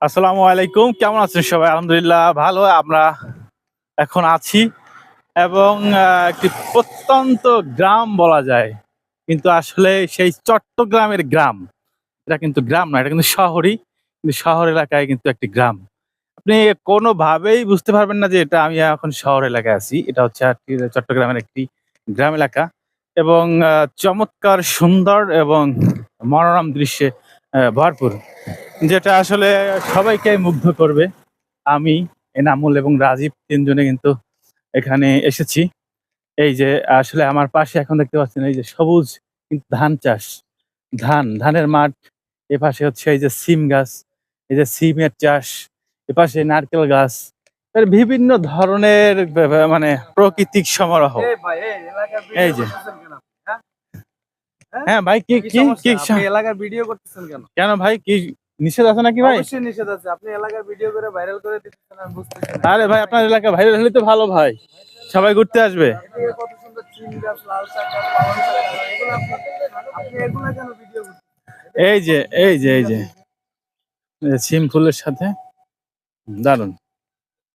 আসসালামু আলাইকুম, কেমন আছেন সবাই? আলহামদুলিল্লাহ ভালো। আমরা এখন আছি এবং একটি প্রত্যন্ত গ্রাম বলা যায়, কিন্তু আসলে সেই চট্টগ্রামের গ্রাম। এটা কিন্তু গ্রাম না, এটা কিন্তু শহরই। কিন্তু শহর এলাকায় কিন্তু একটি গ্রাম। আপনি কোনোভাবেই বুঝতে পারবেন না যে এটা আমি এখন শহর এলাকায় আছি। এটা হচ্ছে আরকি চট্টগ্রামের একটি গ্রাম এলাকা এবং চমৎকার সুন্দর এবং মনোরম দৃশ্যে ভরপুর। যেটা আসলে সবাইকে মুগ্ধ করবে। আমি, এনামুল এবং রাজীব ৩ জনে কিন্তু এখানে এসেছি। এই যে আসলে আমার পাশে এখন দেখতে পাচ্ছেন এই যে সবুজ কিন্তু ধান চাষ। ধানের মাঠ। এপাশে হচ্ছে এই যে সিম গাছ, এই যে সিমের চাষ, এপাশে নারকেল গাছ। এর বিভিন্ন ধরনের মানে প্রাকৃতিক সমারোহ। এই যে হ্যাঁ? হ্যাঁ ভাই, কি কি কি সমস্যা? কি আপনি এলাকার ভিডিও করতেছেন কেন? কেন ভাই, কি নিষেধ আছে নাকি ভাই? অবশ্যই নিষেধ আছে। আপনি এলাকার ভিডিও করে ভাইরাল করে দিতেছেন আমি বুঝতেছি না। আরে ভাই, আপনার এলাকা ভাইরাল হলে তো ভালো ভাই। সবাই ঘুরতে আসবে। এদিকে কত সুন্দর সিম গাছ, লাল শাক গাছ, পালং শাক গাছ, এগুলো আপনি এগুলা কেন ভিডিও করতেছেন? এই যে সিম ফুলের সাথে দারুন।